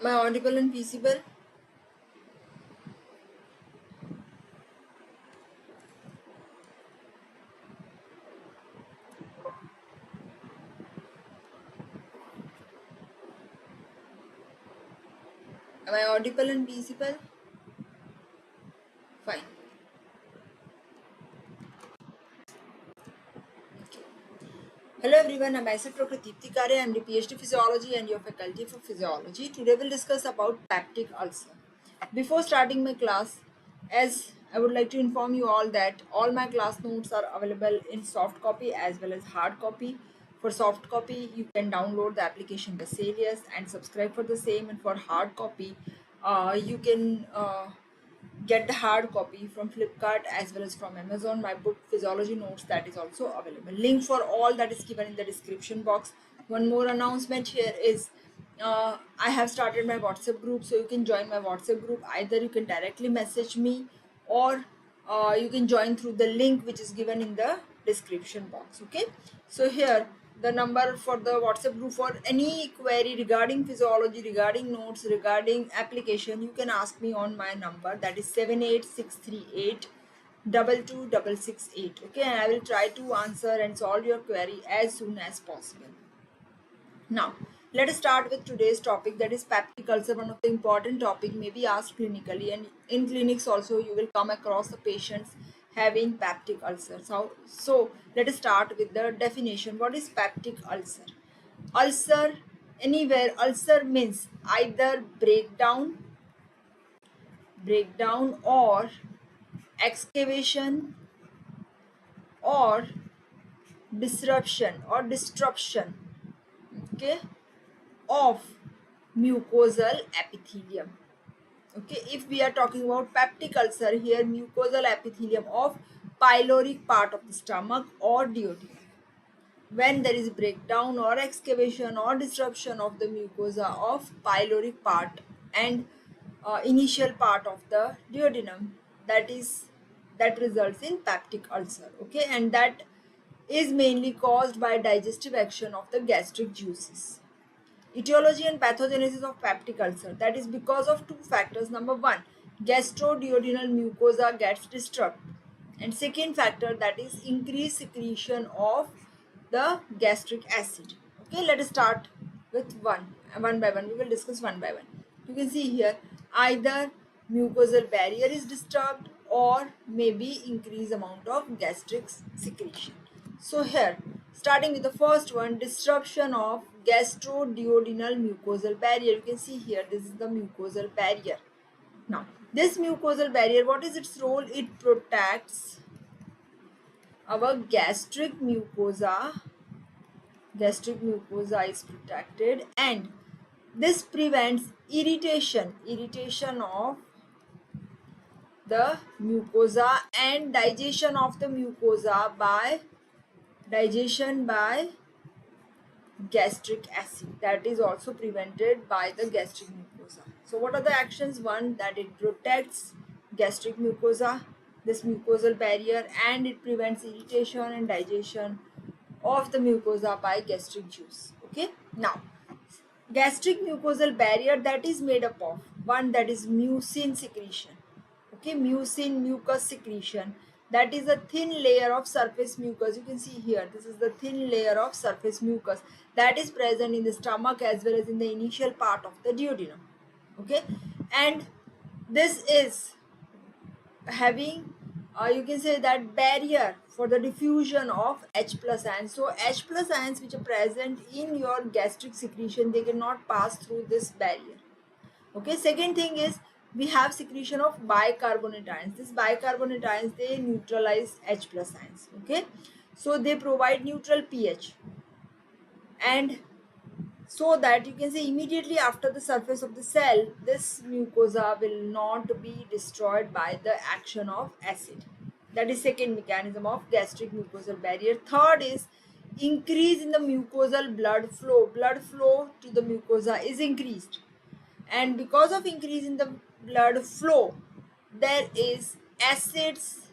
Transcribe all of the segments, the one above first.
I audible and visible? Am I audible and visible? Fine. Okay. Hello everyone, I'm myself Dr. Deepthi Kare. I'm the PhD Physiology and your faculty for Physiology. Today we'll discuss about peptic ulcer. Before starting my class, as I would like to inform you all that all my class notes are available in soft copy as well as hard copy. For soft copy, you can download the application Basilius and subscribe for the same. And for hard copy, you can get the hard copy from Flipkart as well as from Amazon. My book Physiology Notes, that is also available. Link for all that is given in the description box. One more announcement here is I have started my WhatsApp group, so you can join my WhatsApp group. Either you can directly message me or you can join through the link which is given in the description box. Okay, so here the number for the WhatsApp group for any query regarding physiology, regarding notes, regarding application, you can ask me on my number, that is 78638 22668. Okay, and I will try to answer and solve your query as soon as possible. Now, let us start with today's topic, that is peptic ulcer, one of the important topic may be asked clinically, and in clinics also you will come across the patients having peptic ulcer. So let us start with the definition. What is peptic ulcer? Ulcer, anywhere, ulcer means either breakdown or excavation or disruption, okay, of mucosal epithelium. Okay, if we are talking about peptic ulcer, here mucosal epithelium of pyloric part of the stomach or duodenum. When there is breakdown or excavation or disruption of the mucosa of pyloric part and initial part of the duodenum, that results in peptic ulcer. Okay, and that is mainly caused by digestive action of the gastric juices. Etiology and pathogenesis of peptic ulcer, that is because of two factors. Number one, gastroduodenal mucosa gets disturbed, and second factor, that is increased secretion of the gastric acid. Okay, let us start with one by one. We will discuss one by one. You can see here either mucosal barrier is disturbed or maybe increased amount of gastric secretion. So here, starting with the first one, disruption of gastroduodenal mucosal barrier. You can see here, this is the mucosal barrier. Now, this mucosal barrier, what is its role? It protects our gastric mucosa. Gastric mucosa is protected, and this prevents irritation of the mucosa and digestion of the mucosa by gastric acid, that is also prevented by the gastric mucosa. So what are the actions? One, that it protects gastric mucosa, this mucosal barrier, and it prevents irritation and digestion of the mucosa by gastric juice. Okay, now gastric mucosal barrier, that is made up of one, that is mucin secretion. Okay, mucin, mucus secretion, that is a thin layer of surface mucus. You can see here, this is the thin layer of surface mucus that is present in the stomach as well as in the initial part of the duodenum. Okay, and this is having you can say that barrier for the diffusion of H plus ions. So H plus ions which are present in your gastric secretion, they cannot pass through this barrier. Okay, second thing is we have secretion of bicarbonate ions. This bicarbonate ions, they neutralize H plus ions. Okay, so they provide neutral pH, and so that you can say immediately after the surface of the cell, this mucosa will not be destroyed by the action of acid. That is second mechanism of gastric mucosal barrier. Third is increase in the mucosal blood flow. Blood flow to the mucosa is increased, and because of increase in the blood flow, there is acids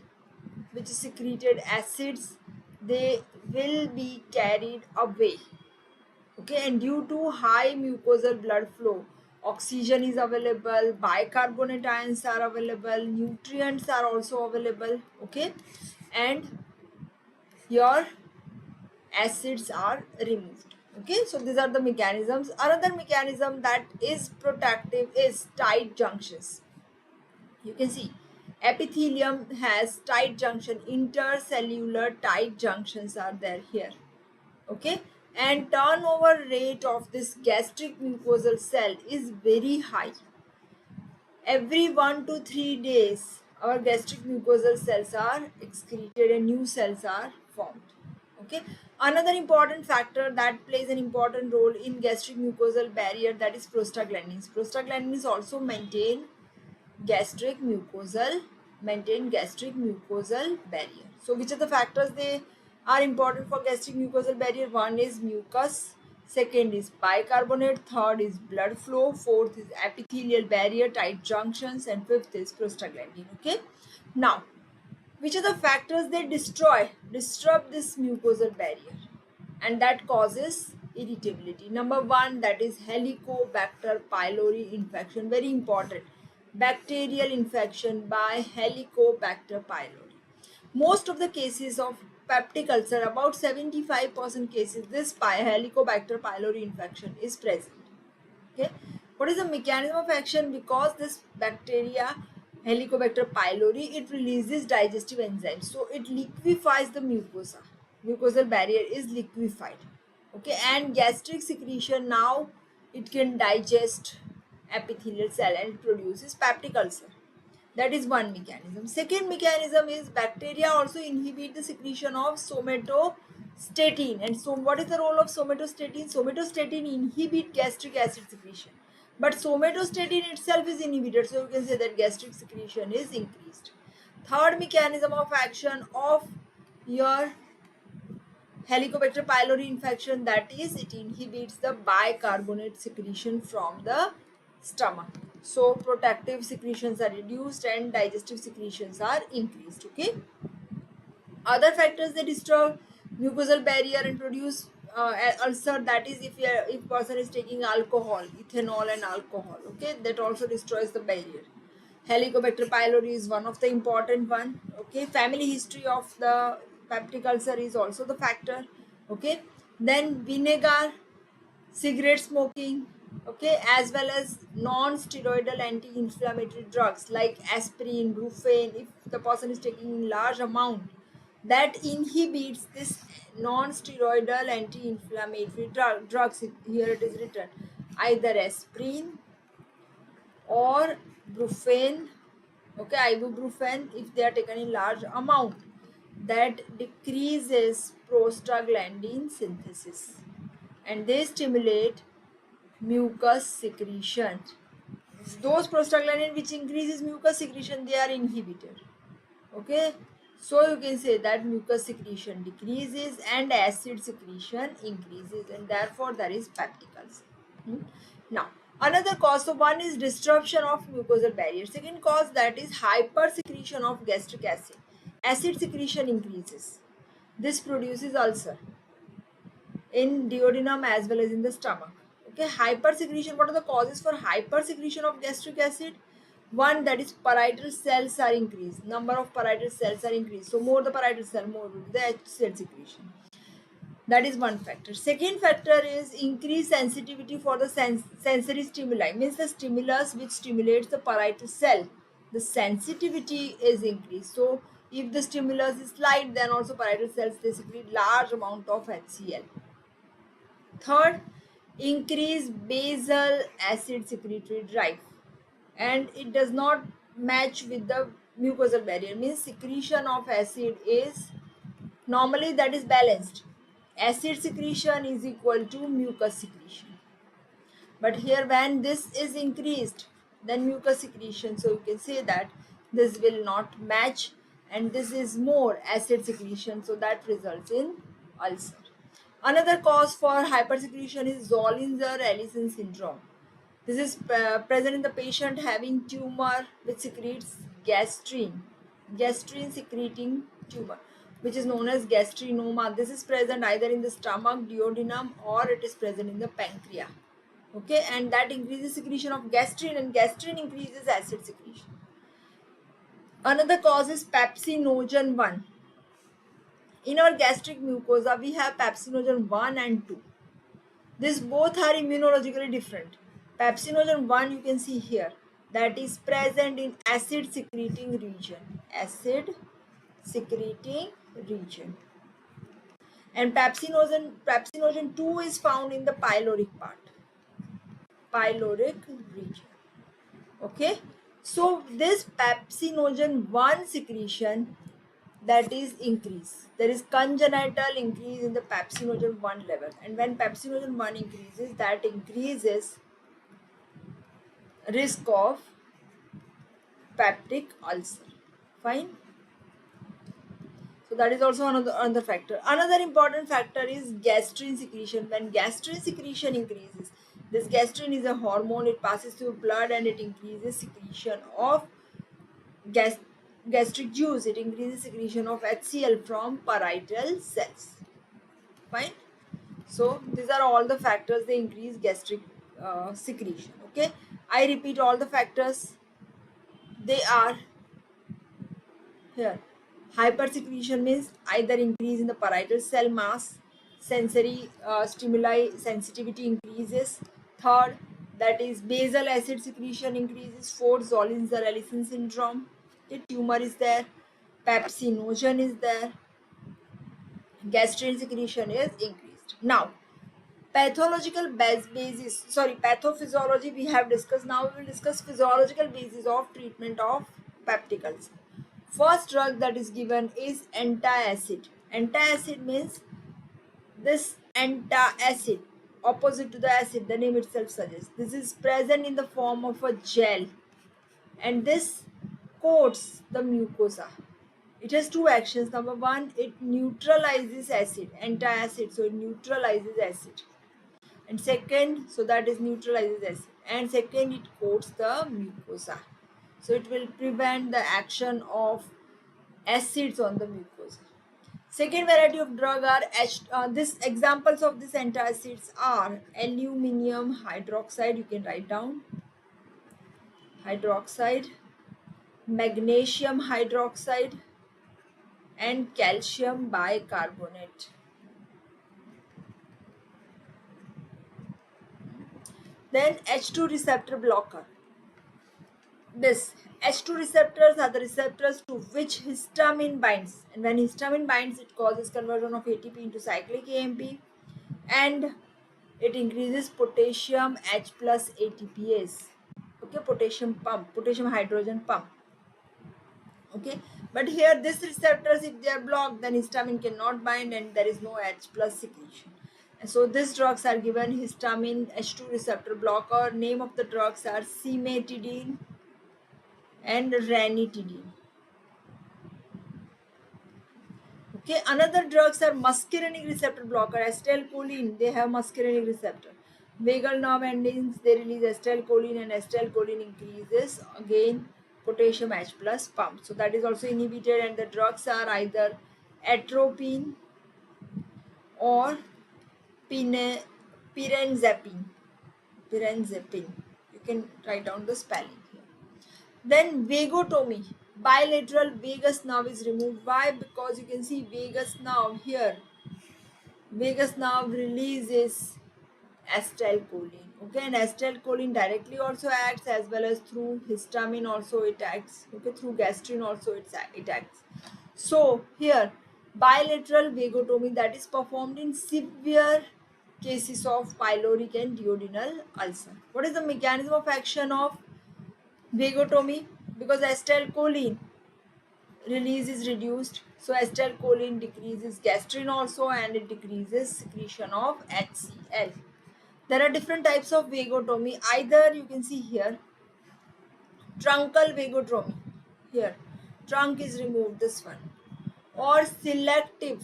which is secreted, acids, they will be carried away. Okay, and due to high mucosal blood flow oxygen is available, bicarbonate ions are available, nutrients are also available, okay, and your acids are removed. Okay, so these are the mechanisms. Another mechanism that is protective is tight junctions. You can see epithelium has tight junction, intercellular tight junctions are there here. Okay, and turnover rate of this gastric mucosal cell is very high. Every 1 to 3 days, our gastric mucosal cells are excreted and new cells are formed. Okay. Another important factor that plays an important role in gastric mucosal barrier, that is prostaglandins. Prostaglandins also maintain gastric mucosal barrier. So which are the factors they are important for gastric mucosal barrier? One is mucus, second is bicarbonate, third is blood flow, fourth is epithelial barrier, tight junctions, and fifth is prostaglandin. Okay, now which are the factors they disrupt this mucosal barrier, and that causes irritability? Number one, that is Helicobacter pylori infection. Very important, bacterial infection by Helicobacter pylori. Most of the cases of peptic ulcer, about 75% cases, this Helicobacter pylori infection is present. Okay, what is the mechanism of action? Because this bacteria Helicobacter pylori, it releases digestive enzymes, so it liquefies the mucosa. Mucosal barrier is liquefied. Okay, and gastric secretion, now it can digest epithelial cell and it produces peptic ulcer. That is one mechanism. Second mechanism is bacteria also inhibit the secretion of somatostatin. And so what is the role of somatostatin? Somatostatin inhibit gastric acid secretion. But somatostatin itself is inhibited, so you can say that gastric secretion is increased. Third mechanism of action of your Helicobacter pylori infection, that is it inhibits the bicarbonate secretion from the stomach. So protective secretions are reduced and digestive secretions are increased. Okay. Other factors that disturb mucosal barrier and produce ulcer, that is if person is taking alcohol, ethanol and alcohol. Okay, that also destroys the barrier. Helicobacter pylori is one of the important one. Okay, family history of the peptic ulcer is also the factor. Okay, then vinegar, cigarette smoking, okay, as well as non-steroidal anti-inflammatory drugs like aspirin, brufen. If the person is taking in large amount, that inhibits this non-steroidal anti-inflammatory drugs. Here it is written either aspirin or brufen, okay, ibuprofen, if they are taken in large amount, that decreases prostaglandin synthesis and they stimulate mucus secretion. Those prostaglandin which increases mucus secretion, they are inhibited. Okay, so you can say that mucus secretion decreases and acid secretion increases, and therefore there is peptic ulcer. Now another cause, so one is disruption of mucosal barrier. Second cause, that is hypersecretion of gastric acid. Acid secretion increases. This produces ulcer in duodenum as well as in the stomach. Okay, hypersecretion. What are the causes for hypersecretion of gastric acid? One, that is parietal cells are increased. Number of parietal cells are increased. So more the parietal cell, more will be the acid secretion. That is one factor. Second factor is increased sensitivity for the sensory stimuli. Means the stimulus which stimulates the parietal cell, the sensitivity is increased. So if the stimulus is light, then also parietal cells, they secrete large amount of HCl. Third, increase basal acid secretory drive, and it does not match with the mucosal barrier. Means secretion of acid is normally that is balanced. Acid secretion is equal to mucus secretion. But here when this is increased, then mucus secretion, so you can say that this will not match, and this is more acid secretion, so that results in ulcer. Another cause for hypersecretion is Zollins or Ellison syndrome. This is present in the patient having tumor which secretes gastrin secreting tumor, which is known as gastrinoma. This is present either in the stomach, duodenum, or it is present in the pancreas. Okay, and that increases secretion of gastrin, and gastrin increases acid secretion. Another cause is pepsinogen 1. In our gastric mucosa, we have pepsinogen 1 and 2. These both are immunologically different. Pepsinogen 1 you can see here, that is present in acid secreting region. Acid secreting region. And pepsinogen 2 is found in the pyloric part. Pyloric region. Okay. So this pepsinogen 1 secretion, that is increase. There is congenital increase in the pepsinogen 1 level, and when pepsinogen 1 increases, that increases risk of peptic ulcer. Fine. So that is also another factor. Another important factor is gastrin secretion. When gastrin secretion increases, this gastrin is a hormone, it passes through blood and it increases secretion of gas, gastric juice, it increases secretion of HCl from parietal cells. Fine. So these are all the factors, they increase gastric secretion. Okay, I repeat all the factors. They are here. Hypersecretion means either increase in the parietal cell mass, sensory stimuli sensitivity increases. Third, that is basal acid secretion increases. Fourth, Zollins syndrome. Okay, tumor is there. Pepsinogen is there. Gastrin secretion is increased. Now, pathophysiology we have discussed. Now we will discuss physiological basis of treatment of peptic ulcer. First drug that is given is antacid. Antacid means this antacid, opposite to the acid, the name itself suggests. This is present in the form of a gel, and this coats the mucosa. It has two actions. Number one, it neutralizes acid, antacid, so it neutralizes acid. And second, so that is neutralizes acid. And second, it coats the mucosa. So it will prevent the action of acids on the mucosa. Second variety of drug are this examples of these antacids are aluminium hydroxide, you can write down hydroxide, magnesium hydroxide, and calcium bicarbonate. Then H2 receptor blocker. This H2 receptors are the receptors to which histamine binds, and when histamine binds, it causes conversion of ATP into cyclic AMP, and it increases potassium H plus ATPase. Okay, potassium pump, potassium hydrogen pump. Okay, but here this receptors, if they are blocked, then histamine cannot bind and there is no H plus secretion. And so these drugs are given histamine H2 receptor blocker. Name of the drugs are cimetidine and ranitidine. Okay, another drugs are muscarinic receptor blocker, acetylcholine, they have muscarinic receptor. Vagal nerve endings, they release acetylcholine, and acetylcholine increases again potassium H plus pump. So that is also inhibited, and the drugs are either atropine or pirenzepine. Pirenzepine. You can write down the spelling here. Then vagotomy, bilateral vagus nerve is removed. Why? Because you can see vagus nerve here. Vagus nerve releases acetylcholine. Okay, and acetylcholine directly also acts, as well as through histamine also it acts. Okay, through gastrin also it acts. So here bilateral vagotomy, that is performed in severe cases of pyloric and duodenal ulcer. What is the mechanism of action of vagotomy? Because acetylcholine release is reduced, so acetylcholine decreases gastrin also, and it decreases secretion of HCl. There are different types of vagotomy. Either you can see here truncal vagotomy, here trunk is removed, this one, or selective,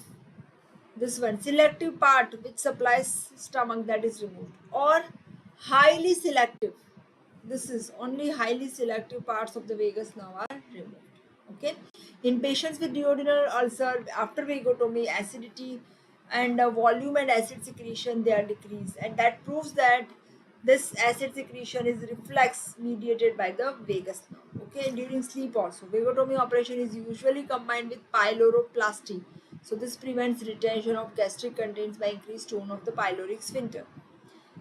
this one, selective part which supplies stomach, that is removed, or highly selective, this is only highly selective parts of the vagus nerve are removed. Okay, in patients with duodenal ulcer, after vagotomy, acidity and volume and acid secretion, they are decreased, and that proves that This acid secretion is reflex mediated by the vagus nerve. Okay, during sleep also, vagotomy operation is usually combined with pyloroplasty. So this prevents retention of gastric contents by increased tone of the pyloric sphincter.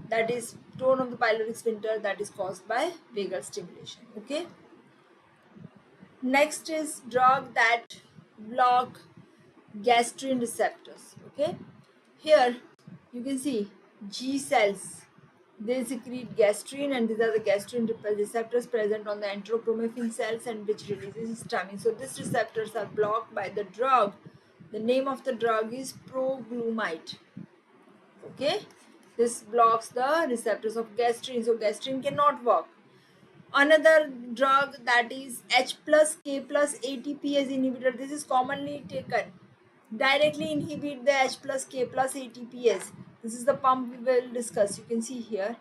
That is tone of the pyloric sphincter that is caused by vagal stimulation. Okay. Next is drug that block gastrin receptors. Okay. Here you can see G cells. They secrete gastrin, and these are the gastrin receptors present on the enterochromaffin cells and which releases histamine. So these receptors are blocked by the drug. The name of the drug is proglumite. Okay, this blocks the receptors of gastrin, so gastrin cannot work. Another drug that is H plus K plus ATPase inhibitor. This is commonly taken. Directly inhibit the H plus K plus ATPase. This is the pump we will discuss. You can see here.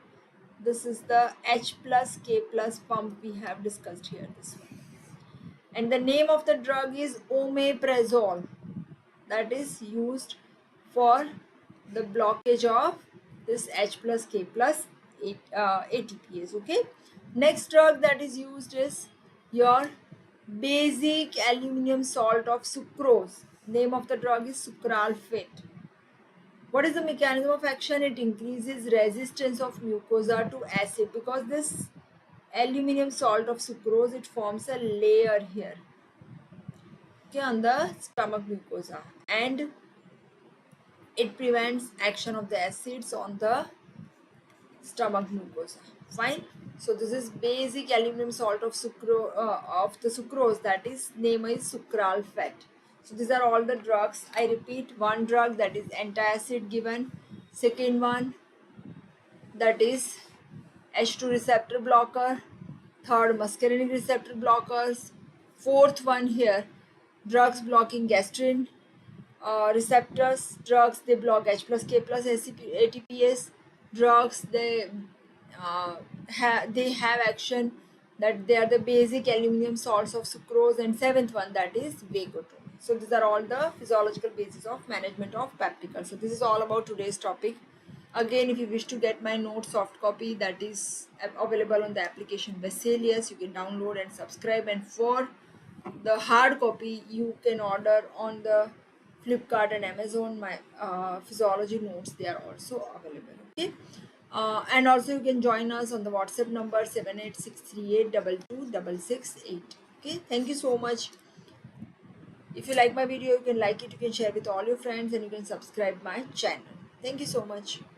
This is the H plus K plus pump we have discussed here. This one. And the name of the drug is omeprazole. That is used for the blockage of this H plus K plus ATPase. Okay. Next drug that is used is your basic aluminum salt of sucrose. Name of the drug is sucralfate. What is the mechanism of action? It increases resistance of mucosa to acid because this aluminum salt of sucrose, it forms a layer here, okay, on the stomach mucosa, and it prevents action of the acids on the stomach mucosa. Fine. So this is basic aluminum salt of the sucrose, that is name is sucralfate. So these are all the drugs. I repeat, one drug that is antacid given, second one that is H2 receptor blocker, third muscarinic receptor blockers, fourth one here drugs blocking gastrin receptors. Drugs they block H plus K plus ATPase. Drugs they have action that they are the basic aluminum salts of sucrose, and seventh one that is Vegotomy. So these are all the physiological basis of management of peptic ulcer. So this is all about today's topic. Again, if you wish to get my note soft copy, that is available on the application Vesalius, you can download and subscribe, and for the hard copy you can order on the Flipkart and Amazon. My physiology notes, they are also available. Okay. And also you can join us on the WhatsApp number 78638226668. Okay, thank you so much. If you like my video, you can like it, you can share with all your friends, and you can subscribe my channel. Thank you so much.